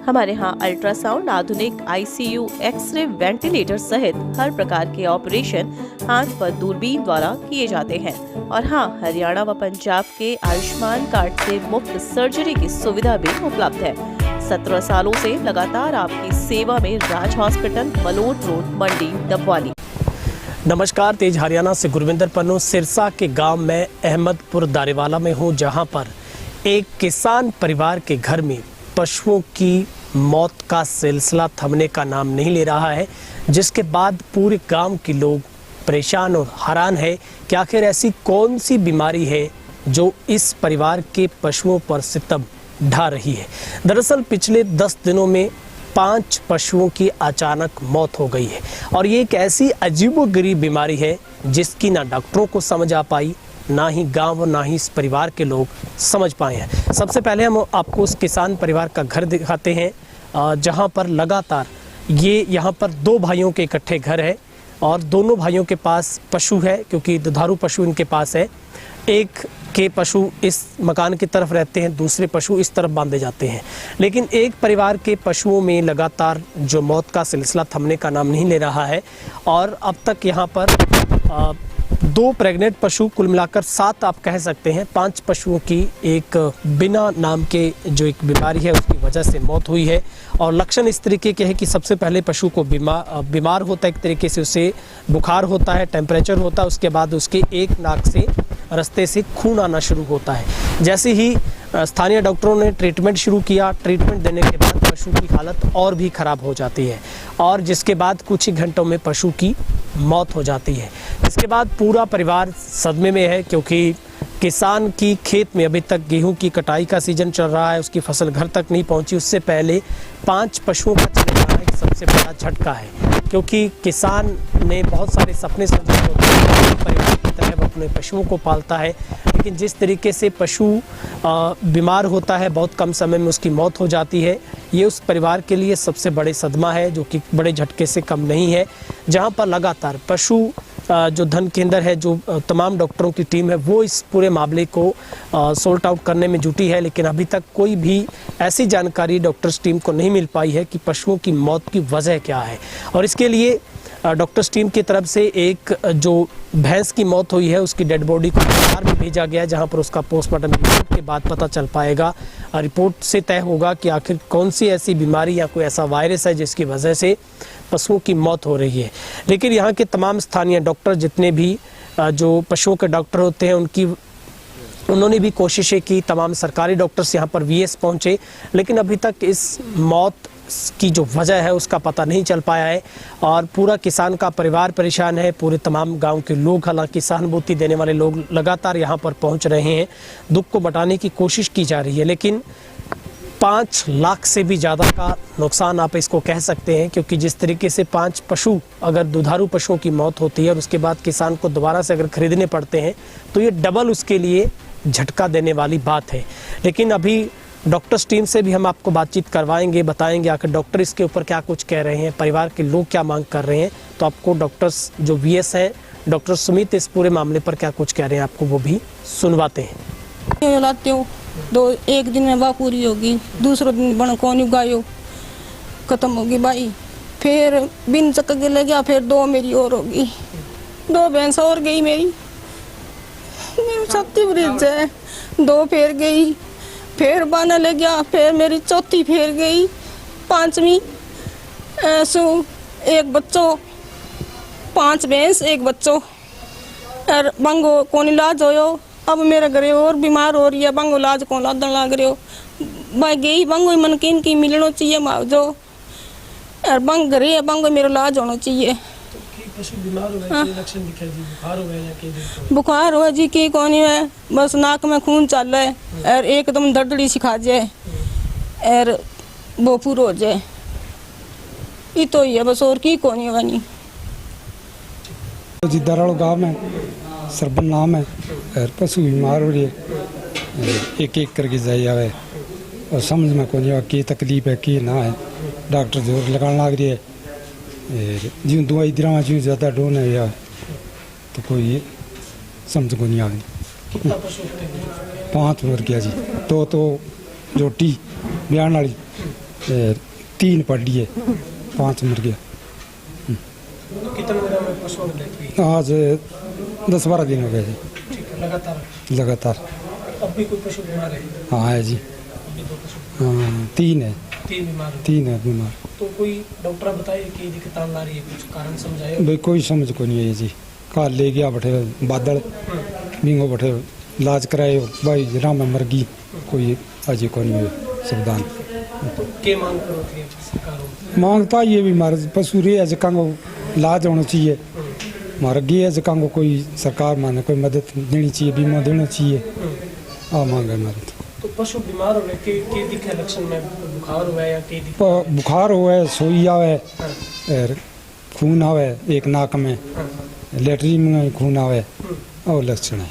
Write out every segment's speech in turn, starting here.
हमारे यहाँ अल्ट्रासाउंड, आधुनिक आईसीयू, एक्सरे, वेंटिलेटर सहित हर प्रकार के ऑपरेशन हाथ पर दूरबीन द्वारा किए जाते हैं। और हाँ, हरियाणा व पंजाब के आयुष्मान कार्ड से मुफ्त सर्जरी की सुविधा भी उपलब्ध है। 17 सालों से लगातार आपकी सेवा में राज हॉस्पिटल, मलोट रोड, मंडी, डबवाली। नमस्कार, तेज हरियाणा से गुरविंदर पन्नू सिरसा के गांव में अहमदपुर दारेवाला में हूं, जहां पर एक किसान परिवार के घर में पशुओं की मौत का सिलसिला थमने का नाम नहीं ले रहा है, जिसके बाद पूरे गांव के लोग परेशान और हैरान है कि आखिर ऐसी कौन सी बीमारी है जो इस परिवार के पशुओं पर सितम ढा रही है। दरअसल पिछले 10 दिनों में 5 पशुओं की अचानक मौत हो गई है और ये एक ऐसी अजीबोगरीब बीमारी है जिसकी ना डॉक्टरों को समझ आ पाई, ना ही गांव, ना ही इस परिवार के लोग समझ पाए हैं। सबसे पहले हम आपको उस किसान परिवार का घर दिखाते हैं, जहां पर लगातार यहाँ पर 2 भाइयों के इकट्ठे घर है और दोनों भाइयों के पास पशु है, क्योंकि दुधारू पशु इनके पास है। एक के पशु इस मकान की तरफ रहते हैं, दूसरे पशु इस तरफ बांधे जाते हैं। लेकिन एक परिवार के पशुओं में लगातार जो मौत का सिलसिला थमने का नाम नहीं ले रहा है और अब तक यहाँ पर 2 प्रेग्नेंट पशु, कुल मिलाकर 7 आप कह सकते हैं, 5 पशुओं की एक बिना नाम के जो एक बीमारी है उसकी वजह से मौत हुई है। और लक्षण इस तरीके के हैं कि सबसे पहले पशु को बीमार होता है, एक तरीके से उसे बुखार होता है, टेम्परेचर होता है, उसके बाद उसके एक नाक से रास्ते से खून आना शुरू होता है। जैसे ही स्थानीय डॉक्टरों ने ट्रीटमेंट शुरू किया, ट्रीटमेंट देने के बाद पशु की हालत और भी ख़राब हो जाती है और जिसके बाद कुछ ही घंटों में पशु की मौत हो जाती है। इसके बाद पूरा परिवार सदमे में है, क्योंकि किसान की खेत में अभी तक गेहूं की कटाई का सीजन चल रहा है, उसकी फसल घर तक नहीं पहुंची। उससे पहले 5 पशुओं का चले जाना एक सबसे बड़ा झटका है, क्योंकि किसान ने बहुत सारे सपने सोचे होते हैं, परिवार की तरह वो अपने पशुओं को पालता है, लेकिन जिस तरीके से पशु बीमार होता है, बहुत कम समय में उसकी मौत हो जाती है, ये उस परिवार के लिए सबसे बड़े सदमा है, जो कि बड़े झटके से कम नहीं है। जहाँ पर लगातार पशु जो धन केंद्र है, जो तमाम डॉक्टरों की टीम है, वो इस पूरे मामले को सॉल्ट आउट करने में जुटी है, लेकिन अभी तक कोई भी ऐसी जानकारी डॉक्टर्स टीम को नहीं मिल पाई है कि पशुओं की मौत की वजह क्या है। और इसके लिए डॉक्टर्स टीम की तरफ से एक जो भैंस की मौत हुई है उसकी डेड बॉडी को बिहार में भेजा गया है, जहां पर उसका पोस्टमार्टम रिपोर्ट के बाद पता चल पाएगा। रिपोर्ट से तय होगा कि आखिर कौन सी ऐसी बीमारी या कोई ऐसा वायरस है जिसकी वजह से पशुओं की मौत हो रही है। लेकिन यहाँ के तमाम स्थानीय डॉक्टर, जितने भी जो पशुओं के डॉक्टर होते हैं, उन्होंने भी कोशिशें की, तमाम सरकारी डॉक्टर्स यहाँ पर वीएस पहुँचे, लेकिन अभी तक इस मौत की जो वजह है उसका पता नहीं चल पाया है और पूरा किसान का परिवार परेशान है। पूरे तमाम गांव के लोग, हालांकि सहानुभूति देने वाले लोग लगातार यहां पर पहुंच रहे हैं, दुख को मिटाने की कोशिश की जा रही है, लेकिन 5 लाख से भी ज़्यादा का नुकसान आप इसको कह सकते हैं, क्योंकि जिस तरीके से 5 पशु, अगर दुधारू पशुओं की मौत होती है और उसके बाद किसान को दोबारा से अगर खरीदने पड़ते हैं तो ये डबल उसके लिए झटका देने वाली बात है। लेकिन अभी डॉक्टर्स टीम से भी हम आपको बातचीत करवाएंगे, बताएंगे आखिर डॉक्टर इसके ऊपर क्या कुछ कह रहे हैं, परिवार के लोग क्या मांग कर रहे हैं। तो आपको डॉक्टर्स जो वीएस हैं, डॉक्टर सुमित, इस पूरे मामले पर क्या कुछ कह रहे हैं आपको वो भी सुनवाते हैं। लाते हो दो, एक दिन में बात पूरी होगी, दूसरे दिन बन कौन उगायो खत्म होगी भाई, फिर बिन चक्कर के ले गया, फिर 2 मेरी और होगी, 2 भैंस और गई मेरी छत्ती ब्रिज है, 2 फेर गई, फिर बाना ले गया, फिर मेरी 4थी फेर गई, 5वीं ऐसो 1 बच्चों, 5 भैंस 1 बच्चों और बंगो कौन इलाज होयो। अब मेरे घरे और बीमार हो रही है, बंगो इलाज कौन लादन लाग रहे हो भाई, गई बंगो मनकीन की मिलना चाहिए मुआवजो और बंग घरे है, बंगो मेरा इलाज होना चाहिए। बुखार हुआ जी की कौन है, बस नाक में खून चल रहा है और एकदम दर्दड़ी सिखा जाए और वो पूरा हो जाए, ये तो ही है बस, और की कौन है। जी दराड़ गाँव में सरबन नाम है और पशु बीमार हो रही है, एक एक करके जाए आवे और समझ में कौन की तकलीफ है की ना है। डॉक्टर जोर लगाने लग रही है, जो दवाई दिलावा जो ज़्यादा डोन है या तो कोई समझ को नहीं आ रही। 5 और गया जी, तो जोटी ब्यान वाली 3 पड़ी है, 5 मर गया। तो कितने दिनों में पशुओं की डेथ हुई? आज 10-12 दिन हो गए जी, ठीक है, लगातार। लगातार। अब भी कोई पशु बीमार है? हाँ है जी, अभी 2 पशु, हाँ 3 है, 3 बीमार है। 3 है बीमार। तो कोई डॉक्टर बताए कि दिक्कत आ रही है, कुछ कारण समझाए? भाई कोई समझ को नहीं है जी। कल ले गया बैठे बादल बिंगो बैठे इलाज कराए, भाई राम में मर गई, कोई अजी को नहीं सावधान। तो क्या मांग करोगे सरकार? मांगता ये भी मार पशु रे अज को इलाज होना चाहिए, मर गई अज को कोई सरकार माने कोई मदद देनी चाहिए, बीमा देना चाहिए, आ मांग है हमारी। तो पशु बीमार होने के दिखे लक्षण में बुखार हुआ है या के बुखार हुआ, सोई आवे, और खून आवे एक नाक में, लेटरिन में खून आवे, और लक्षण है।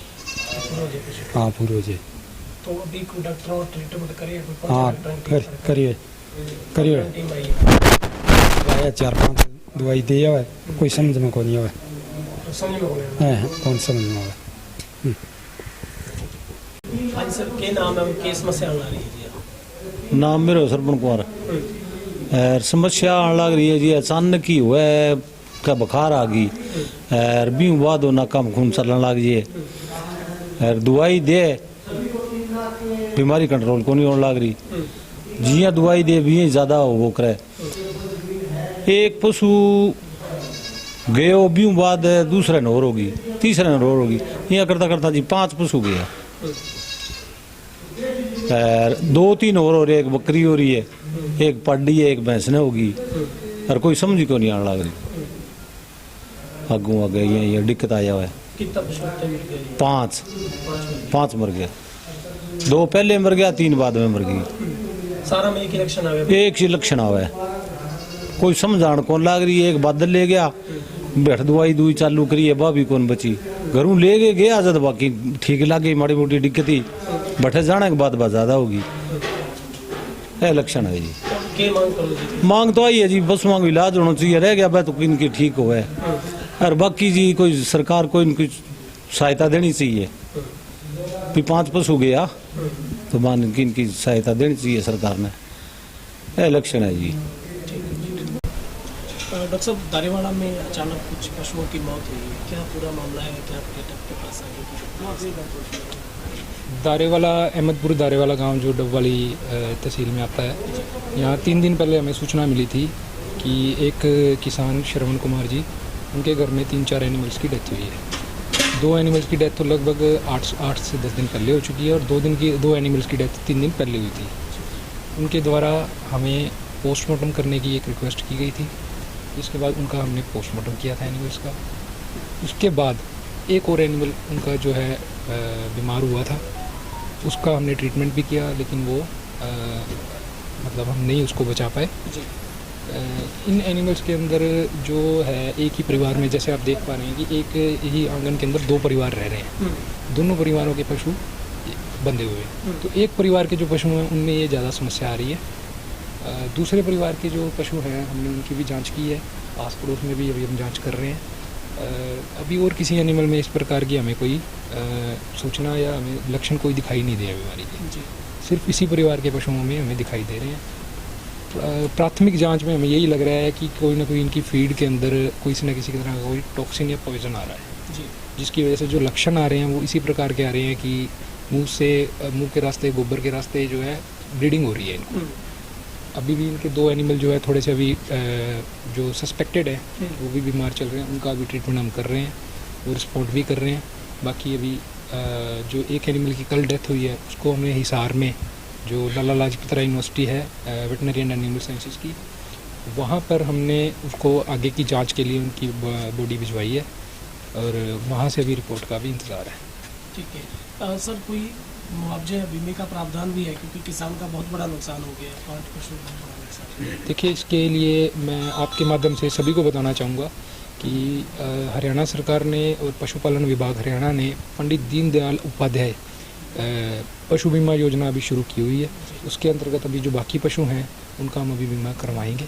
हाँ पूरा जी। तो अभी कोई डॉक्टरों ट्रीटमेंट करिए? हाँ करिए करिए, आया 4-5 दवाई दे आवे, कोई समझ में को नहीं आवे। समझ में कौन समझ में आवे। हाँ सर, क्या नाम है, क्या समस्या आ रही है जी? नाम मेरा सरपन कुमार। और समस्या आने लग रही है जी, अचानक ही हुआ है का बुखार आ गई, और भी बाद नाका में खून चलने लग जाए, और दवाई दे बीमारी कंट्रोल को नहीं होने लग रही, जिया दवाई दे भी ज़्यादा वो करे। एक पशु गयो भी बाद दूसरे नोर होगी, तीसरे नोर होगी, यहाँ करता करता जी 5 पशु गया, और 2-3 और हो रही है, एक बकरी हो रही है, एक पड्डी है, एक भैंसने होगी, और कोई समझ को नहीं आने लग रही। आगू आ गए ये दिक्कत आया हुआ है। कितना पशु मर गए? 5 मर गया, 2 पहले मर गया, 3 बाद में मर गई। सारा में एक ही लक्षण आवे? एक ही लक्षण आवा है, कोई समझाण कौन लाग रही है। एक बादल ले गया, बैठ दवाई चालू करी है, भी कौन बची, घरों ले गया जब बाकी ठीक लगे, माड़ी मोटी दिक्कत ही बैठे जाने के बाद ज्यादा होगी। यह लक्षण है जी। क्या मांग करो जी? मांग तो आई है जी, बस मांग इलाज होना चाहिए, रह गया तो इनकी ठीक हो है, और बाकी जी कोई सरकार को इनकी सहायता देनी चाहिए। भी 5 पशु गया तो मान इनकी सहायता देनी चाहिए सरकार ने। यह लक्षण है जी। डॉक्टर साहब, दारेवाड़ा में अचानक कुछ पशुओं की मौत हुई है, क्या पूरा मामला है, क्या आपके पास आगे? दारेवाला अहमदपुर दारेवाला गांव जो डब वाली तहसील में आता है, यहाँ 3 दिन पहले हमें सूचना मिली थी कि एक किसान श्रवण कुमार जी, उनके घर में 3-4 एनिमल्स की डेथ हुई है। 2 एनिमल्स की डेथ तो लगभग 8 से 10 दिन पहले हो चुकी है, और 2 एनिमल्स की डेथ 3 दिन पहले हुई थी। उनके द्वारा हमें पोस्टमार्टम करने की एक रिक्वेस्ट की गई थी, इसके बाद उनका हमने पोस्टमार्टम किया था एनिमल्स का। उसके बाद एक और एनिमल उनका जो है बीमार हुआ था, उसका हमने ट्रीटमेंट भी किया, लेकिन वो मतलब हम नहीं उसको बचा पाए। इन एनिमल्स के अंदर जो है एक ही परिवार में, जैसे आप देख पा रहे हैं कि एक ही आंगन के अंदर 2 परिवार रह रहे हैं, दोनों परिवारों के पशु बंधे हुए हैं। तो एक परिवार के जो पशु हैं उनमें ये ज़्यादा समस्या आ रही है। दूसरे परिवार के जो पशु हैं हमने उनकी भी जांच की है, आस पड़ोस में भी अभी हम जांच कर रहे हैं। अभी और किसी एनिमल में इस प्रकार की हमें कोई सूचना या हमें लक्षण कोई दिखाई नहीं दे बीमारी के, सिर्फ इसी परिवार के पशुओं में हमें दिखाई दे रहे हैं। प्राथमिक जांच में हमें यही लग रहा है कि कोई ना कोई इनकी फीड के अंदर किसी न किसी तरह का कोई टॉक्सिन या पॉइजन आ रहा है, जिसकी वजह से जो लक्षण आ रहे हैं वो इसी प्रकार के आ रहे हैं कि मुंह के रास्ते, गोबर के रास्ते जो है ब्लीडिंग हो रही है इनको। अभी भी इनके 2 एनिमल जो है थोड़े से अभी जो सस्पेक्टेड है वो भी बीमार चल रहे हैं, उनका अभी ट्रीटमेंट हम कर रहे हैं, वो रिस्पॉन्ड भी कर रहे हैं। बाकी अभी जो एक एनिमल की कल डेथ हुई है उसको हमें हिसार में जो लाला लाजपत राय यूनिवर्सिटी है वेटनरी एंड एनिमल साइंसेज की, वहाँ पर हमने उसको आगे की जांच के लिए उनकी बॉडी भिजवाई है, और वहाँ से अभी रिपोर्ट का भी इंतज़ार है। ठीक है सर, कोई मुआवजे या बीमे का प्रावधान भी है, क्योंकि किसान का बहुत बड़ा नुकसान हो गया है, 5 पशु। देखिए, इसके लिए मैं आपके माध्यम से सभी को बताना चाहूँगा कि हरियाणा सरकार ने और पशुपालन विभाग हरियाणा ने पंडित दीनदयाल उपाध्याय पशु बीमा योजना अभी शुरू की हुई है। उसके अंतर्गत अभी जो बाकी पशु हैं उनका हम अभी बीमा करवाएंगे।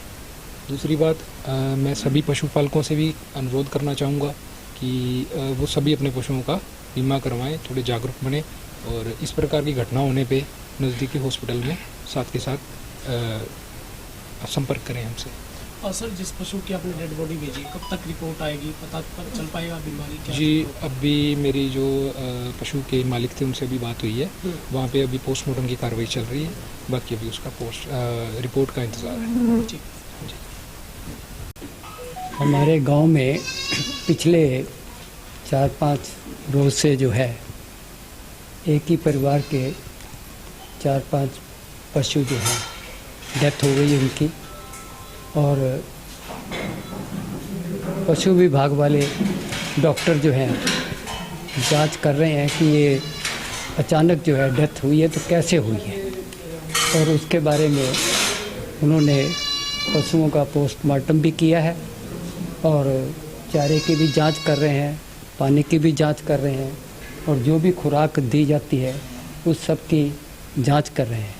दूसरी बात, मैं सभी पशुपालकों से भी अनुरोध करना चाहूँगा कि वो सभी अपने पशुओं का बीमा करवाएं, थोड़े जागरूक बने, और इस प्रकार की घटना होने पे नज़दीकी हॉस्पिटल में साथ के साथ संपर्क करें हमसे। और सर, जिस पशु की आपने डेड बॉडी भेजी, कब तक रिपोर्ट आएगी, पता चल पाएगा बीमारी क्या जी, अभी मेरी जो पशु के मालिक थे उनसे अभी बात हुई है, वहाँ पे अभी पोस्टमार्टम की कार्रवाई चल रही है, बाकी अभी उसका रिपोर्ट का इंतज़ार है। ठीक। हमारे गांव में पिछले 4-5 रोज से जो है एक ही परिवार के 4-5 पशु जो हैं डेथ हो गई उनकी, और पशु विभाग वाले डॉक्टर जो हैं जांच कर रहे हैं कि ये अचानक जो है डेथ हुई है तो कैसे हुई है, और उसके बारे में उन्होंने पशुओं का पोस्टमार्टम भी किया है और चारे की भी जांच कर रहे हैं, पानी की भी जांच कर रहे हैं, और जो भी खुराक दी जाती है उस सब की जांच कर रहे हैं।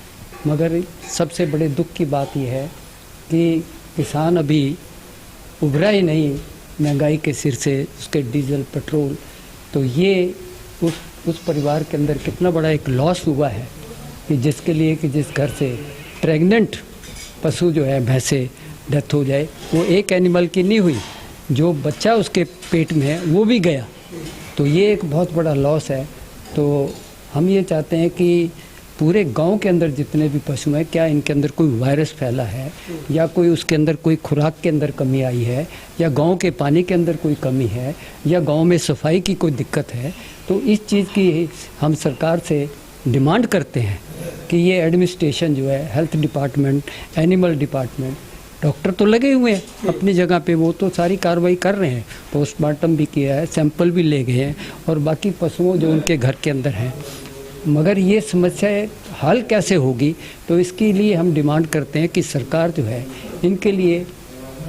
मगर सबसे बड़े दुख की बात यह है कि किसान अभी उभरा ही नहीं महंगाई के सिर से, उसके डीजल पेट्रोल, तो ये उस परिवार के अंदर कितना बड़ा एक लॉस हुआ है कि जिसके लिए कि जिस घर से प्रेग्नेंट पशु जो है भैंसे डेथ हो जाए, वो एक एनिमल की नहीं हुई, जो बच्चा उसके पेट में है वो भी गया, तो ये एक बहुत बड़ा लॉस है। तो हम ये चाहते हैं कि पूरे गांव के अंदर जितने भी पशु हैं, क्या इनके अंदर कोई वायरस फैला है या कोई उसके अंदर कोई खुराक के अंदर कमी आई है, या गांव के पानी के अंदर कोई कमी है, या गांव में सफाई की कोई दिक्कत है, तो इस चीज़ की हम सरकार से डिमांड करते हैं कि ये एडमिनिस्ट्रेशन जो है, health department, animal department, doctor तो लगे हुए हैं अपनी जगह पे, वो तो सारी कार्रवाई कर रहे हैं, पोस्टमार्टम भी किया है, सैंपल भी ले गए हैं, और बाकी पशुओं जो उनके घर के अंदर हैं, मगर ये समस्या हल कैसे होगी, तो इसके लिए हम डिमांड करते हैं कि सरकार जो है इनके लिए,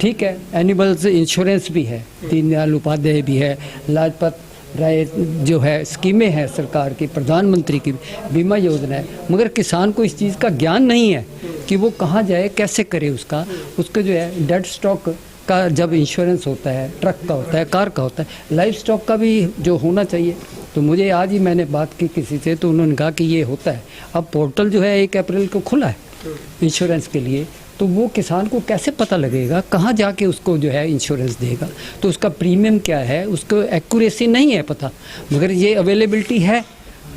ठीक है एनिमल्स इंश्योरेंस भी है, दीनदयाल उपाध्याय भी है, लाजपत राय जो है स्कीमें हैं सरकार की, प्रधानमंत्री की बीमा योजना है, मगर किसान को इस चीज़ का ज्ञान नहीं है कि वो कहाँ जाए, कैसे करे उसका जो है डेड स्टॉक का जब इंश्योरेंस होता है, ट्रक का होता है, कार का होता है, लाइफ स्टॉक का भी जो होना चाहिए। तो मुझे आज ही मैंने बात की किसी से, तो उन्होंने कहा कि ये होता है। अब पोर्टल जो है 1 अप्रैल को खुला है इंश्योरेंस के लिए, तो वो किसान को कैसे पता लगेगा, कहाँ जाके उसको जो है इंश्योरेंस देगा, तो उसका प्रीमियम क्या है, उसको एक्यूरेसी नहीं है पता, मगर ये अवेलेबिलिटी है।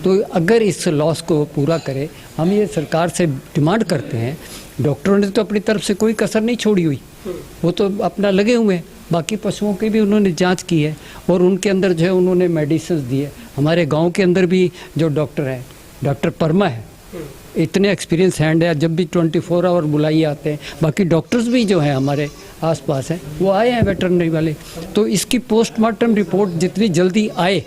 तो अगर इस लॉस को पूरा करे, हम ये सरकार से डिमांड करते हैं। डॉक्टरों ने तो अपनी तरफ से कोई कसर नहीं छोड़ी हुई, वो तो अपना लगे हुए हैं, बाकी पशुओं की भी उन्होंने जांच की है और उनके अंदर जो है उन्होंने मेडिसिन दी है। हमारे गांव के अंदर भी जो डॉक्टर हैं, डॉक्टर परमा है, इतने एक्सपीरियंस हैंड है, जब भी 24 आवर बुलाइए आते हैं। बाकी डॉक्टर्स भी जो हैं हमारे आसपास हैं, वो आए हैं वेटरनरी वाले। तो इसकी पोस्टमार्टम रिपोर्ट जितनी जल्दी आए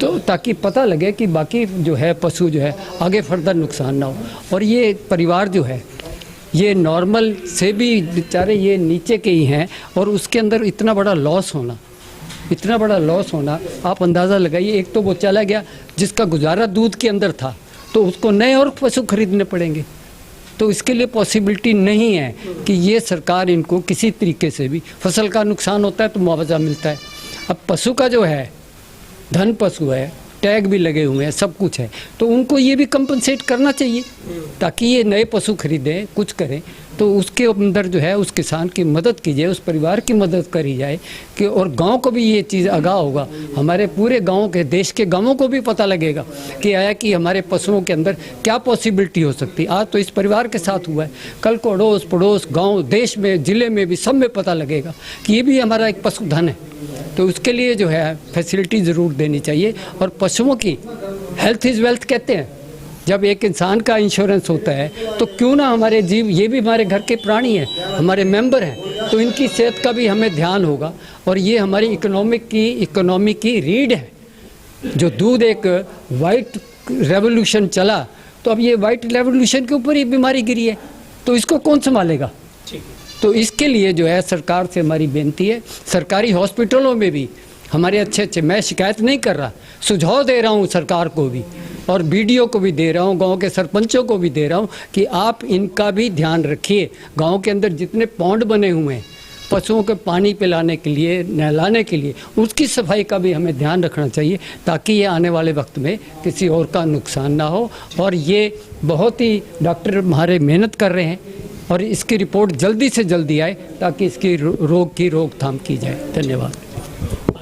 तो ताकि पता लगे कि बाकी जो है पशु जो है आगे फर्दर नुकसान ना हो। और ये परिवार जो है ये नॉर्मल से भी बेचारे ये नीचे के ही हैं, और उसके अंदर इतना बड़ा लॉस होना, आप अंदाज़ा लगाइए। एक तो वो चला गया जिसका गुजारा दूध के अंदर था, तो उसको नए और पशु खरीदने पड़ेंगे। तो इसके लिए पॉसिबिलिटी नहीं है कि ये सरकार इनको किसी तरीके से भी, फसल का नुकसान होता है तो मुआवजा मिलता है। अब पशु का जो है धन पशु है, टैग भी लगे हुए हैं, सब कुछ है, तो उनको ये भी कंपनसेट करना चाहिए ताकि ये नए पशु खरीदें, कुछ करें। तो उसके अंदर जो है उस किसान की मदद की जाए, उस परिवार की मदद करी जाए कि, और गांव को भी ये चीज़ आगाह होगा, हमारे पूरे गांव के, देश के गांवों को भी पता लगेगा कि आया कि हमारे पशुओं के अंदर क्या पॉसिबिलिटी हो सकती है। आज तो इस परिवार के साथ हुआ है, कल को अड़ोस पड़ोस गाँव, देश में, ज़िले में भी, सब में पता लगेगा कि ये भी हमारा एक पशुधन है। तो उसके लिए जो है फैसिलिटी ज़रूर देनी चाहिए। और पशुओं की हेल्थ इज़ वेल्थ कहते हैं, जब एक इंसान का इंश्योरेंस होता है तो क्यों ना हमारे जीव, ये भी हमारे घर के प्राणी हैं, हमारे मेंबर हैं, तो इनकी सेहत का भी हमें ध्यान होगा। और ये हमारी इकोनॉमी की रीढ़ है। जो दूध एक वाइट रेवोल्यूशन चला, तो अब ये वाइट रेवोल्यूशन के ऊपर ही बीमारी गिरी है, तो इसको कौन संभालेगा। तो इसके लिए जो है सरकार से हमारी बेनती है, सरकारी हॉस्पिटलों में भी हमारे अच्छे, मैं शिकायत नहीं कर रहा, सुझाव दे रहा हूँ सरकार को भी, और बीडीओ को भी दे रहा हूँ, गांव के सरपंचों को भी दे रहा हूँ कि आप इनका भी ध्यान रखिए। गांव के अंदर जितने पौंड बने हुए हैं पशुओं के पानी पिलाने के लिए, नहलाने के लिए, उसकी सफाई का भी हमें ध्यान रखना चाहिए ताकि ये आने वाले वक्त में किसी और का नुकसान ना हो। और ये बहुत ही डॉक्टर हमारे मेहनत कर रहे हैं, और इसकी रिपोर्ट जल्दी से जल्दी आए ताकि इसकी रोग की रोकथाम की जाए। धन्यवाद।